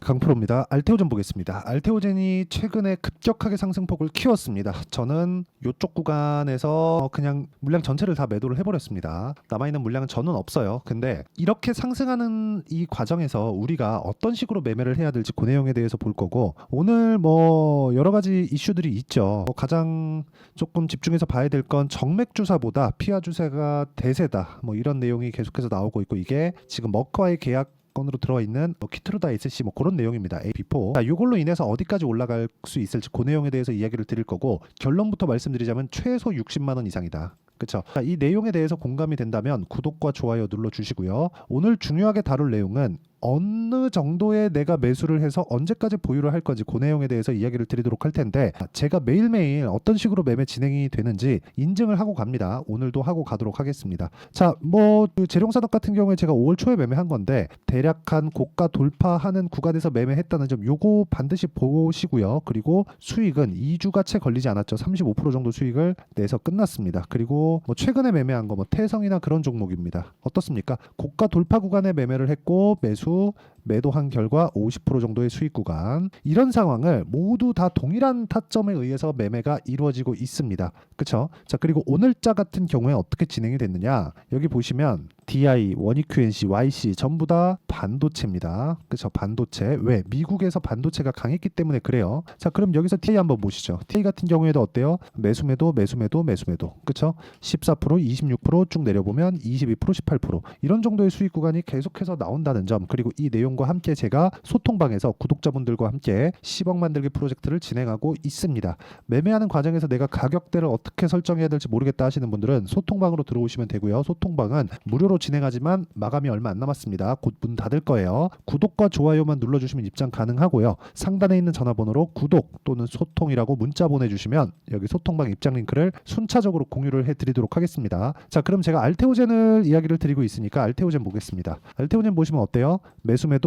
강프로입니다. 알테오젠 보겠습니다. 알테오젠이 최근에 급격하게 상승폭을 키웠습니다. 저는 이쪽 구간에서 그냥 물량 전체를 다 매도를 해버렸습니다. 남아있는 물량은 저는 없어요. 근데 이렇게 상승하는 이 과정에서 우리가 어떤 식으로 매매를 해야 될지 그 내용에 대해서 볼 거고, 오늘 뭐 여러 가지 이슈들이 있죠. 가장 조금 집중해서 봐야 될 건 정맥 주사보다 피하 주사가 대세다, 뭐 이런 내용이 계속해서 나오고 있고, 이게 지금 머크와의 계약 건으로 들어와 있는 키트루다 SC 뭐 그런 내용입니다. AP4. 자, 이걸로 인해서 어디까지 올라갈 수 있을지 그 내용에 대해서 이야기를 드릴 거고, 결론부터 말씀드리자면 최소 60만 원 이상이다. 그렇죠. 이 내용에 대해서 공감이 된다면 구독과 좋아요 눌러 주시고요. 오늘 중요하게 다룰 내용은 어느 정도의 내가 매수를 해서 언제까지 보유를 할 건지 그 내용에 대해서 이야기를 드리도록 할 텐데, 제가 매일매일 어떤 식으로 매매 진행이 되는지 인증을 하고 갑니다. 오늘도 하고 가도록 하겠습니다. 자, 뭐 재룡산업 같은 경우에 제가 5월 초에 매매한 건데 대략 한 고가 돌파하는 구간에서 매매했다는 점 요거 반드시 보시고요. 그리고 수익은 2주가 채 걸리지 않았죠. 35% 정도 수익을 내서 끝났습니다. 그리고 뭐 최근에 매매한 거 뭐 태성이나 그런 종목입니다. 어떻습니까? 고가 돌파 구간에 매매를 했고 매도한 결과 50% 정도의 수익 구간, 이런 상황을 모두 다 동일한 타점에 의해서 매매가 이루어지고 있습니다. 그렇죠? 자, 그리고 오늘자 같은 경우에 어떻게 진행이 됐느냐, 여기 보시면 DI, 원익QNC, YC 전부 다 반도체입니다. 그렇죠? 반도체. 왜? 미국에서 반도체가 강했기 때문에 그래요. 자, 그럼 여기서 TI 한번 보시죠. TI 같은 경우에도 어때요? 매수매도 그렇죠? 14%, 26% 쭉 내려보면 22%, 18% 이런 정도의 수익 구간이 계속해서 나온다는 점, 그리고 이 내용과 함께 제가 소통방에서 구독자분들과 함께 10억 만들기 프로젝트를 진행하고 있습니다. 매매하는 과정에서 내가 가격대를 어떻게 설정해야 될지 모르겠다 하시는 분들은 소통방으로 들어오시면 되고요. 소통방은 무료로 진행하지만 마감이 얼마 안 남았습니다. 곧 문 닫을 거예요. 구독과 좋아요만 눌러주시면 입장 가능하고요. 상단에 있는 전화번호로 구독 또는 소통이라고 문자 보내주시면 여기 소통방 입장 링크를 순차적으로 공유를 해드리도록 하겠습니다. 자, 그럼 제가 알테오젠을 이야기를 드리고 있으니까 알테오젠 보겠습니다. 알테오젠 보시면 어때요? 매수매도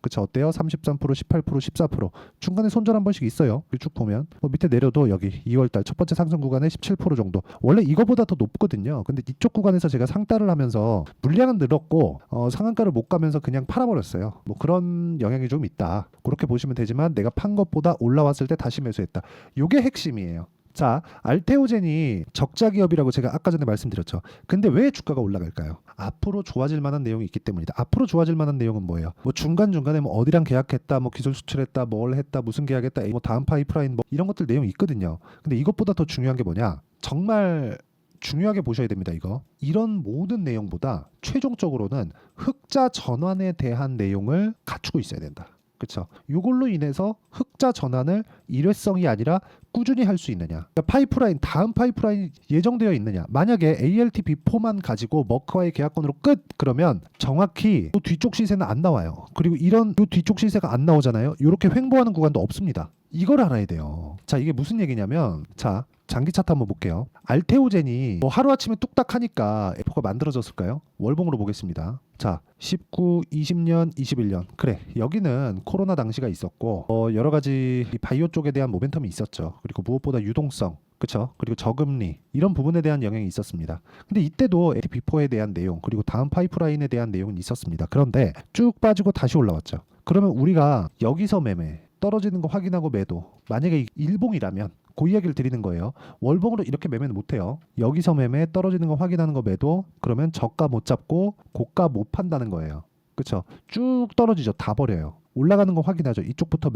그쵸? 어때요? 33%, 18%, 14% 중간에 손절 한 번씩 있어요. 쭉 보면 뭐 밑에 내려도 여기 2월달 첫 번째 상승 구간에 17% 정도, 원래 이거보다 더 높거든요. 근데 이쪽 구간에서 제가 상따를 하면서 물량은 늘었고 상한가를 못 가면서 그냥 팔아버렸어요. 뭐 그런 영향이 좀 있다, 그렇게 보시면 되지만 내가 판 것보다 올라왔을 때 다시 매수했다, 요게 핵심이에요. 자, 알테오젠이 적자 기업이라고 제가 아까 전에 말씀드렸죠. 근데 왜 주가가 올라갈까요? 앞으로 좋아질 만한 내용이 있기 때문이다. 앞으로 좋아질 만한 내용은 뭐예요? 뭐 중간중간에 뭐 어디랑 계약했다, 뭐 기술 수출했다, 뭘 했다, 무슨 계약했다, 뭐 다음 파이프라인 뭐 이런 것들 내용이 있거든요. 근데 이것보다 더 중요한 게 뭐냐? 정말 중요하게 보셔야 됩니다. 이런 모든 내용보다 최종적으로는 흑자 전환에 대한 내용을 갖추고 있어야 된다. 그렇죠? 이걸로 인해서 흑자 전환을 일회성이 아니라 꾸준히 할 수 있느냐, 그러니까 파이프라인, 다음 파이프라인 예정되어 있느냐. 만약에 ALTB4만 가지고 머크와의 계약건으로 끝, 그러면 정확히 또 뒤쪽 시세는 안 나와요. 그리고 이런 요 뒤쪽 시세가 안 나오잖아요. 이렇게 횡보하는 구간도 없습니다. 이걸 알아야 돼요. 자, 이게 무슨 얘기냐면, 자, 장기 차트 한번 볼게요. 알테오젠이 뭐 하루아침에 뚝딱 하니까 F4가 만들어졌을까요? 월봉으로 보겠습니다. 자, 19, 20년, 21년. 그래, 여기는 코로나 당시가 있었고 여러 가지 이 바이오 쪽에 대한 모멘텀이 있었죠. 그리고 무엇보다 유동성, 그렇죠? 그리고 저금리, 이런 부분에 대한 영향이 있었습니다. 근데 이때도 ATP4에 대한 내용, 그리고 다음 파이프라인에 대한 내용은 있었습니다. 그런데 쭉 빠지고 다시 올라왔죠. 그러면 우리가 여기서 매매, 떨어지는 거 확인하고 매도, 만약에 일봉이라면 그 이야기를 드리는 거예요. 월봉으로 이렇게 매매는 못해요. 여기서 매매, 떨어지는 거 확인하는 거 매도, 그러면 저가 못 잡고 고가 못 판다는 거예요. 그렇죠? 쭉 떨어지죠. 다 버려요. 올라가는 거 확인하죠. 이쪽부터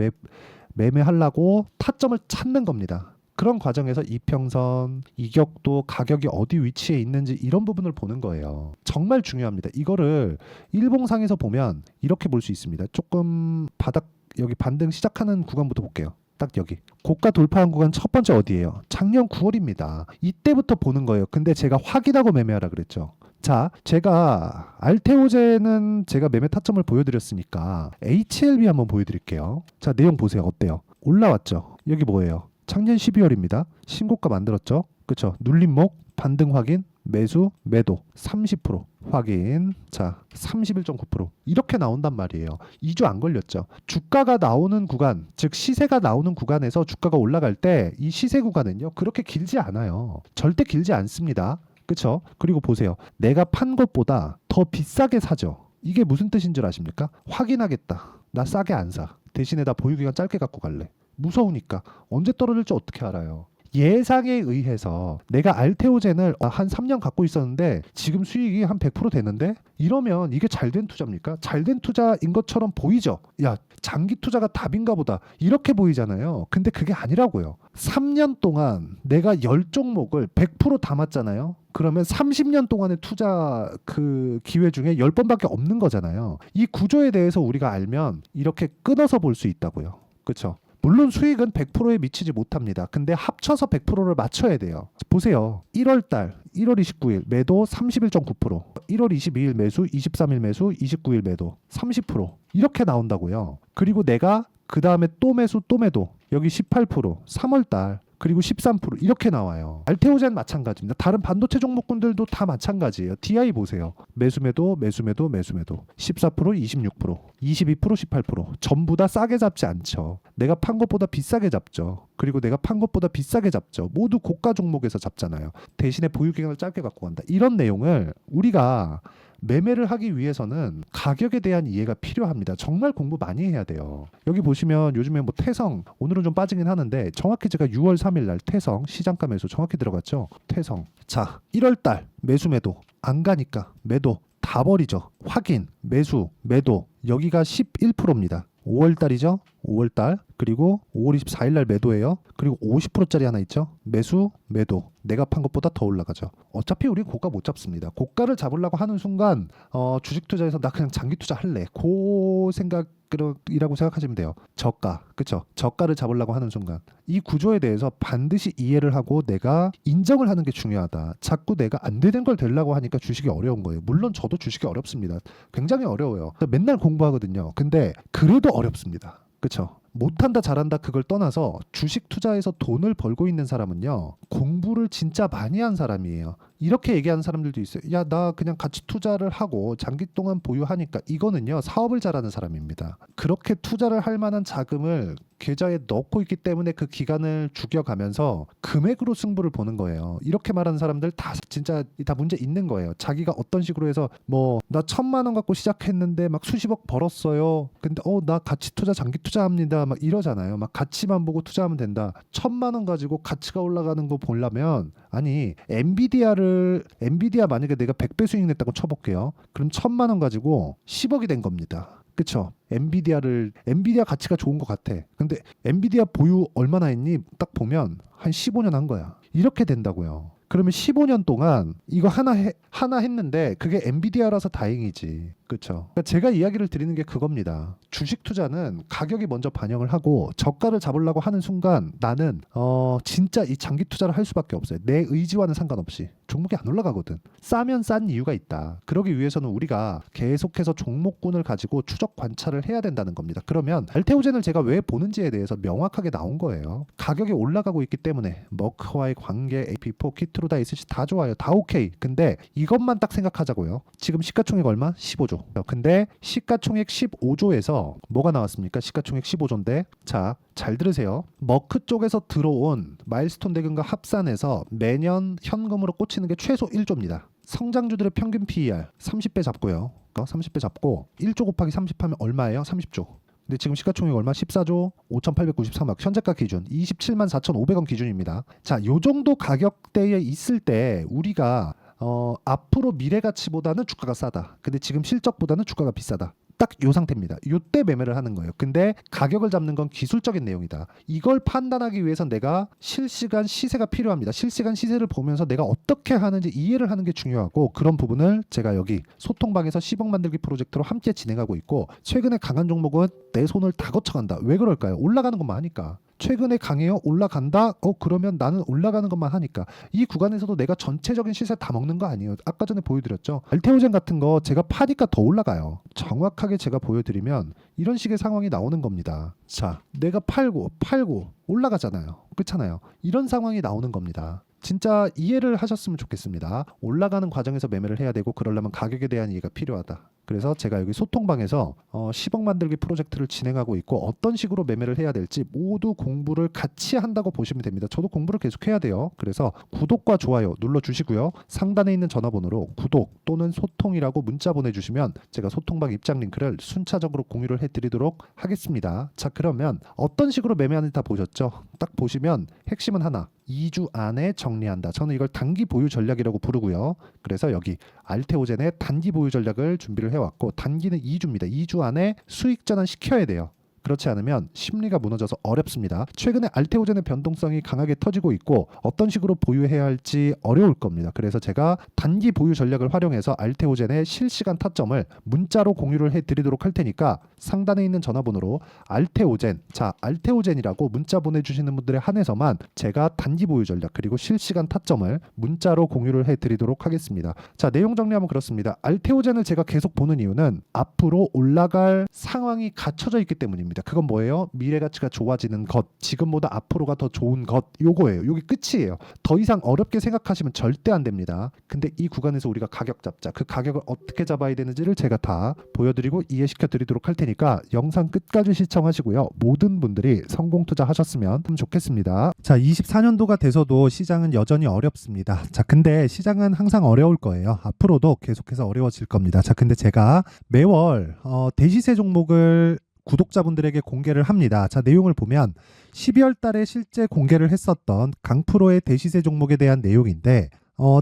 매매하려고 타점을 찾는 겁니다. 그런 과정에서 이평선, 이격도, 가격이 어디 위치에 있는지 이런 부분을 보는 거예요. 정말 중요합니다. 이거를 일봉상에서 보면 이렇게 볼 수 있습니다. 조금 바닥, 여기 반등 시작하는 구간부터 볼게요. 딱 여기 고가 돌파한 구간 첫 번째 어디예요? 작년 9월입니다. 이때부터 보는 거예요. 근데 제가 확인하고 매매하라 그랬죠. 자, 제가 알테오젠은 제가 매매 타점을 보여드렸으니까 HLB 한번 보여드릴게요. 자, 내용 보세요. 어때요? 올라왔죠? 여기 뭐예요? 작년 12월입니다. 신고가 만들었죠? 그쵸? 눌림목, 반등 확인, 매수, 매도 30% 확인. 자, 31.9% 이렇게 나온단 말이에요. 2주 안 걸렸죠. 주가가 나오는 구간, 즉 시세가 나오는 구간에서 주가가 올라갈 때 이 시세 구간은요, 그렇게 길지 않아요. 절대 길지 않습니다. 그쵸? 그리고 보세요. 내가 판 것보다 더 비싸게 사죠. 이게 무슨 뜻인 줄 아십니까? 확인하겠다. 나 싸게 안 사. 대신에 나 보유기간 짧게 갖고 갈래. 무서우니까. 언제 떨어질지 어떻게 알아요. 예상에 의해서 내가 알테오젠을 한 3년 갖고 있었는데 지금 수익이 한 100% 되는데, 이러면 이게 잘된 투자입니까? 잘된 투자인 것처럼 보이죠. 야, 장기 투자가 답인가 보다, 이렇게 보이잖아요. 근데 그게 아니라고요. 3년 동안 내가 10종목을 100% 담았잖아요. 그러면 30년 동안의 투자 그 기회 중에 10번밖에 없는 거잖아요. 이 구조에 대해서 우리가 알면 이렇게 끊어서 볼 수 있다고요. 그렇죠? 물론 수익은 100%에 미치지 못합니다. 근데 합쳐서 100%를 맞춰야 돼요. 보세요. 1월달 1월 29일 매도 31.9%, 1월 22일 매수, 23일 매수, 29일 매도 30% 이렇게 나온다고요. 그리고 내가 그 다음에 또 매수 또 매도 여기 18%, 3월달 그리고 13% 이렇게 나와요. 알테오젠 마찬가지입니다. 다른 반도체 종목군들도 다 마찬가지예요. DI 보세요. 매수매도 매수매도 매수매도 14%, 26%, 22%, 18% 전부 다 싸게 잡지 않죠. 내가 판 것보다 비싸게 잡죠. 그리고 내가 판 것보다 비싸게 잡죠. 모두 고가 종목에서 잡잖아요. 대신에 보유기간을 짧게 갖고 간다. 이런 내용을 우리가 매매를 하기 위해서는 가격에 대한 이해가 필요합니다. 정말 공부 많이 해야 돼요. 여기 보시면 요즘에 뭐 태성, 오늘은 좀 빠지긴 하는데 정확히 제가 6월 3일 날 태성 시장가 매수 정확히 들어갔죠. 태성. 자, 1월 달 매수 매도 안 가니까 매도 다 버리죠. 확인, 매수, 매도 여기가 11%입니다. 5월 달이죠. 5월 달. 그리고 5월 24일 날 매도예요. 그리고 50%짜리 하나 있죠. 매수, 매도. 내가 판 것보다 더 올라가죠. 어차피 우리 고가 못 잡습니다. 고가를 잡으려고 하는 순간 주식 투자에서 나 그냥 장기 투자 할래. 그 생각이라고 생각하시면 돼요. 저가. 그렇죠? 저가를 잡으려고 하는 순간 이 구조에 대해서 반드시 이해를 하고 내가 인정을 하는 게 중요하다. 자꾸 내가 안 되는 걸 되려고 하니까 주식이 어려운 거예요. 물론 저도 주식이 어렵습니다. 굉장히 어려워요. 맨날 공부하거든요. 근데 그래도 어렵습니다. 그렇죠? 못한다 잘한다 그걸 떠나서 주식 투자에서 돈을 벌고 있는 사람은요, 공부를 진짜 많이 한 사람이에요. 이렇게 얘기하는 사람들도 있어요. 야, 나 그냥 가치 투자를 하고 장기 동안 보유하니까. 이거는요, 사업을 잘하는 사람입니다. 그렇게 투자를 할 만한 자금을 계좌에 넣고 있기 때문에 그 기간을 죽여가면서 금액으로 승부를 보는 거예요. 이렇게 말하는 사람들 다 진짜 다 문제 있는 거예요. 자기가 어떤 식으로 해서 뭐 나 1,000만 원 갖고 시작했는데 막 수십억 벌었어요. 근데 나 가치 투자 장기 투자합니다. 막 이러잖아요. 막 가치만 보고 투자하면 된다. 1,000만 원 가지고 가치가 올라가는 거 보려면, 아니 엔비디아 만약에 내가 100배 수익 냈다고 쳐볼게요. 그럼 1,000만 원 가지고 10억이 된 겁니다. 그쵸? 엔비디아 가치가 좋은 것 같아. 근데 엔비디아 보유 얼마나 했니? 딱 보면 한 15년 한 거야. 이렇게 된다고요. 그러면 15년 동안 이거 하나 했는데 그게 엔비디아라서 다행이지. 그렇죠? 그러니까 제가 이야기를 드리는 게 그겁니다. 주식 투자는 가격이 먼저 반영을 하고 저가를 잡으려고 하는 순간 나는 진짜 이 장기 투자를 할 수밖에 없어요. 내 의지와는 상관없이. 종목이 안 올라가거든. 싸면 싼 이유가 있다. 그러기 위해서는 우리가 계속해서 종목군을 가지고 추적 관찰을 해야 된다는 겁니다. 그러면 알테오젠을 제가 왜 보는지에 대해서 명확하게 나온 거예요. 가격이 올라가고 있기 때문에 머크와의 관계, AP4, 키트로다이스시 다 좋아요. 다 오케이. 근데 이것만 딱 생각하자고요. 지금 시가총액 얼마? 15조. 근데 시가총액 15조에서 뭐가 나왔습니까? 시가총액 15조인데 자, 잘 들으세요. 머크 쪽에서 들어온 마일스톤 대금과 합산해서 매년 현금으로 꽂히는 게 최소 1조입니다. 성장주들의 평균 PER 30배 잡고요. 30배 잡고 1조 곱하기 30 하면 얼마예요? 30조. 근데 지금 시가총액 얼마? 14조 5,893억. 현재가 기준 27만 4,500원 기준입니다. 자, 요 정도 가격대에 있을 때 우리가 앞으로 미래 가치보다는 주가가 싸다. 근데 지금 실적보다는 주가가 비싸다. 딱 요 상태입니다. 요때 매매를 하는 거예요. 근데 가격을 잡는 건 기술적인 내용이다. 이걸 판단하기 위해선 내가 실시간 시세가 필요합니다. 실시간 시세를 보면서 내가 어떻게 하는지 이해를 하는 게 중요하고, 그런 부분을 제가 여기 소통방에서 10억 만들기 프로젝트로 함께 진행하고 있고, 최근에 강한 종목은 내 손을 다 거쳐간다. 왜 그럴까요? 올라가는 것만 하니까. 최근에 강해요? 올라간다? 그러면 나는 올라가는 것만 하니까. 이 구간에서도 내가 전체적인 시세 다 먹는 거 아니에요. 아까 전에 보여드렸죠. 알테오젠 같은 거 제가 파니까 더 올라가요. 정확하게 제가 보여드리면 이런 식의 상황이 나오는 겁니다. 자, 내가 팔고 올라가잖아요. 그렇잖아요. 이런 상황이 나오는 겁니다. 진짜 이해를 하셨으면 좋겠습니다. 올라가는 과정에서 매매를 해야 되고, 그러려면 가격에 대한 이해가 필요하다. 그래서 제가 여기 소통방에서 10억 만들기 프로젝트를 진행하고 있고 어떤 식으로 매매를 해야 될지 모두 공부를 같이 한다고 보시면 됩니다. 저도 공부를 계속 해야 돼요. 그래서 구독과 좋아요 눌러주시고요. 상단에 있는 전화번호로 구독 또는 소통이라고 문자 보내주시면 제가 소통방 입장 링크를 순차적으로 공유를 해드리도록 하겠습니다. 자, 그러면 어떤 식으로 매매하는지 다 보셨죠? 딱 보시면 핵심은 하나, 2주 안에 정리한다. 저는 이걸 단기 보유 전략이라고 부르고요. 그래서 여기 알테오젠의 단기 보유 전략을 준비를 해왔고, 단기는 2주입니다. 2주 안에 수익 전환 시켜야 돼요. 그렇지 않으면 심리가 무너져서 어렵습니다. 최근에 알테오젠의 변동성이 강하게 터지고 있고 어떤 식으로 보유해야 할지 어려울 겁니다. 그래서 제가 단기 보유 전략을 활용해서 알테오젠의 실시간 타점을 문자로 공유를 해드리도록 할 테니까 상단에 있는 전화번호로 알테오젠, 자 알테오젠이라고 문자 보내주시는 분들에 한해서만 제가 단기 보유 전략 그리고 실시간 타점을 문자로 공유를 해드리도록 하겠습니다. 자, 내용 정리하면 그렇습니다. 알테오젠을 제가 계속 보는 이유는 앞으로 올라갈 상황이 갖춰져 있기 때문입니다. 그건 뭐예요? 미래 가치가 좋아지는 것, 지금보다 앞으로가 더 좋은 것, 요거예요. 요게 끝이에요. 더 이상 어렵게 생각하시면 절대 안 됩니다. 근데 이 구간에서 우리가 가격 잡자, 그 가격을 어떻게 잡아야 되는지를 제가 다 보여드리고 이해시켜 드리도록 할 테니까 영상 끝까지 시청하시고요. 모든 분들이 성공 투자하셨으면 좋겠습니다. 자, 24년도가 돼서도 시장은 여전히 어렵습니다. 자, 근데 시장은 항상 어려울 거예요. 앞으로도 계속해서 어려워질 겁니다. 자, 근데 제가 매월 대시세 종목을 구독자분들에게 공개를 합니다. 자, 내용을 보면 12월 달에 실제 공개를 했었던 강프로의 대시세 종목에 대한 내용인데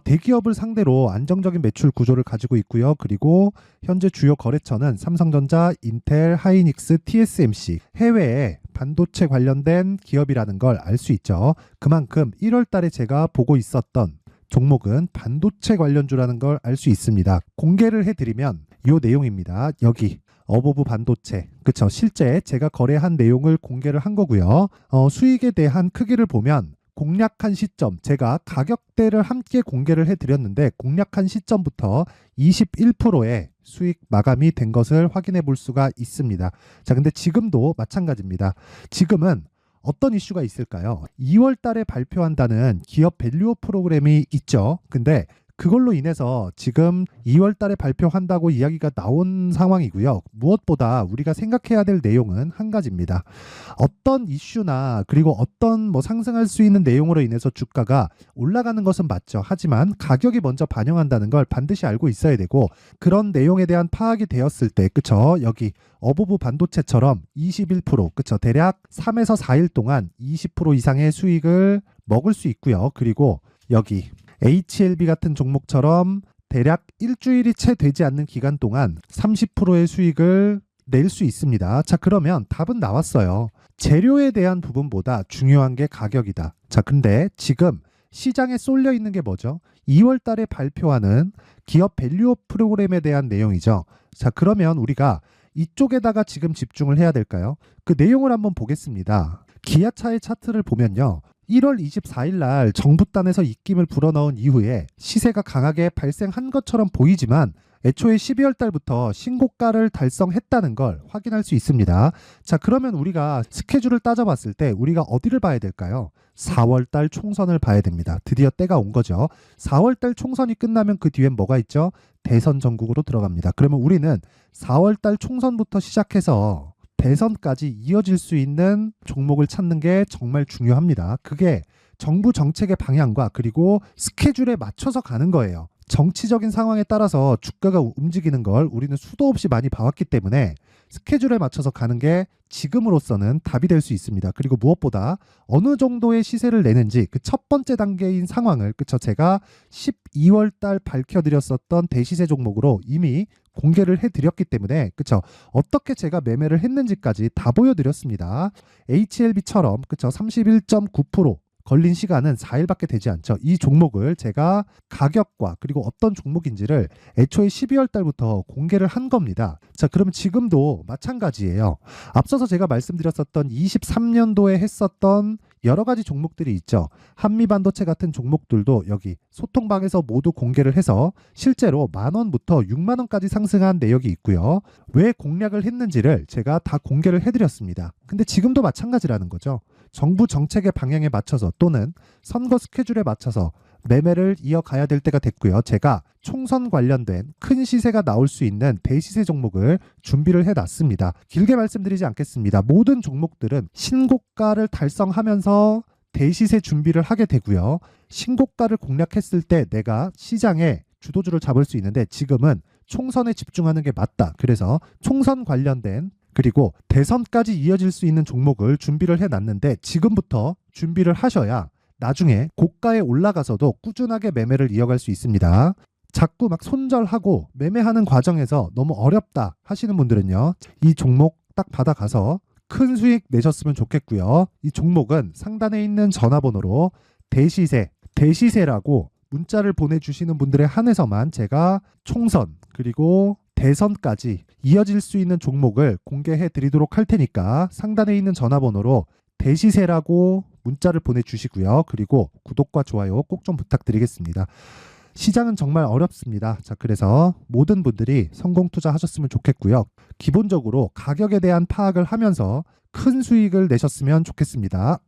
대기업을 상대로 안정적인 매출 구조를 가지고 있고요. 그리고 현재 주요 거래처는 삼성전자, 인텔, 하이닉스, TSMC, 해외에 반도체 관련된 기업이라는 걸 알 수 있죠. 그만큼 1월 달에 제가 보고 있었던 종목은 반도체 관련주라는 걸 알 수 있습니다. 공개를 해드리면 이 내용입니다. 여기 어보브 반도체, 그쵸? 실제 제가 거래한 내용을 공개를 한 거고요. 수익에 대한 크기를 보면 공략한 시점, 제가 가격대를 함께 공개를 해드렸는데 공략한 시점부터 21%의 수익 마감이 된 것을 확인해 볼 수가 있습니다. 자, 근데 지금도 마찬가지입니다. 지금은 어떤 이슈가 있을까요? 2월 달에 발표한다는 기업 밸류업 프로그램이 있죠. 근데 그걸로 인해서 지금 2월 달에 발표한다고 이야기가 나온 상황이고요. 무엇보다 우리가 생각해야 될 내용은 한 가지입니다. 어떤 이슈나 그리고 어떤 상승할 수 있는 내용으로 인해서 주가가 올라가는 것은 맞죠. 하지만 가격이 먼저 반영한다는 걸 반드시 알고 있어야 되고, 그런 내용에 대한 파악이 되었을 때, 그쵸? 여기 어보브 반도체처럼 21%, 그쵸? 대략 3에서 4일 동안 20% 이상의 수익을 먹을 수 있고요. 그리고 여기 HLB 같은 종목처럼 대략 일주일이 채 되지 않는 기간 동안 30%의 수익을 낼 수 있습니다. 자, 그러면 답은 나왔어요. 재료에 대한 부분보다 중요한 게 가격이다. 자, 근데 지금 시장에 쏠려 있는 게 뭐죠? 2월 달에 발표하는 기업 밸류업 프로그램에 대한 내용이죠. 자, 그러면 우리가 이쪽에다가 지금 집중을 해야 될까요? 그 내용을 한번 보겠습니다. 기아차의 차트를 보면요. 1월 24일 날 정부단에서 입김을 불어넣은 이후에 시세가 강하게 발생한 것처럼 보이지만 애초에 12월 달부터 신고가를 달성했다는 걸 확인할 수 있습니다. 자, 그러면 우리가 스케줄을 따져봤을 때 우리가 어디를 봐야 될까요? 4월 달 총선을 봐야 됩니다. 드디어 때가 온 거죠. 4월 달 총선이 끝나면 그 뒤엔 뭐가 있죠? 대선 전국으로 들어갑니다. 그러면 우리는 4월 달 총선부터 시작해서 대선까지 이어질 수 있는 종목을 찾는 게 정말 중요합니다. 그게 정부 정책의 방향과 그리고 스케줄에 맞춰서 가는 거예요. 정치적인 상황에 따라서 주가가 움직이는 걸 우리는 수도 없이 많이 봐왔기 때문에 스케줄에 맞춰서 가는 게 지금으로서는 답이 될 수 있습니다. 그리고 무엇보다 어느 정도의 시세를 내는지 그 첫 번째 단계인 상황을, 그쵸? 제가 12월 달 밝혀드렸었던 대시세 종목으로 이미 공개를 해드렸기 때문에, 그쵸? 어떻게 제가 매매를 했는지까지 다 보여드렸습니다. HLB처럼, 그쵸? 31.9% 걸린 시간은 4일밖에 되지 않죠. 이 종목을 제가 가격과 그리고 어떤 종목인지를 애초에 12월 달부터 공개를 한 겁니다. 자, 그러면 지금도 마찬가지예요. 앞서서 제가 말씀드렸었던 23년도에 했었던 여러 가지 종목들이 있죠. 한미반도체 같은 종목들도 여기 소통방에서 모두 공개를 해서 실제로 10,000원부터 60,000원까지 상승한 내역이 있고요. 왜 공략을 했는지를 제가 다 공개를 해드렸습니다. 근데 지금도 마찬가지라는 거죠. 정부 정책의 방향에 맞춰서 또는 선거 스케줄에 맞춰서 매매를 이어가야 될 때가 됐고요. 제가 총선 관련된 큰 시세가 나올 수 있는 대시세 종목을 준비를 해놨습니다. 길게 말씀드리지 않겠습니다. 모든 종목들은 신고가를 달성하면서 대시세 준비를 하게 되고요. 신고가를 공략했을 때 내가 시장에 주도주를 잡을 수 있는데 지금은 총선에 집중하는 게 맞다. 그래서 총선 관련된 그리고 대선까지 이어질 수 있는 종목을 준비를 해놨는데 지금부터 준비를 하셔야 나중에 고가에 올라가서도 꾸준하게 매매를 이어갈 수 있습니다. 자꾸 막 손절하고 매매하는 과정에서 너무 어렵다 하시는 분들은요. 이 종목 딱 받아가서 큰 수익 내셨으면 좋겠고요. 이 종목은 상단에 있는 전화번호로 대시세라고 문자를 보내주시는 분들에 한해서만 제가 총선 그리고 대선까지 이어질 수 있는 종목을 공개해 드리도록 할 테니까 상단에 있는 전화번호로 대시세라고 문자를 보내주시고요. 그리고 구독과 좋아요 꼭 좀 부탁드리겠습니다. 시장은 정말 어렵습니다. 자, 그래서 모든 분들이 성공 투자하셨으면 좋겠고요. 기본적으로 가격에 대한 파악을 하면서 큰 수익을 내셨으면 좋겠습니다.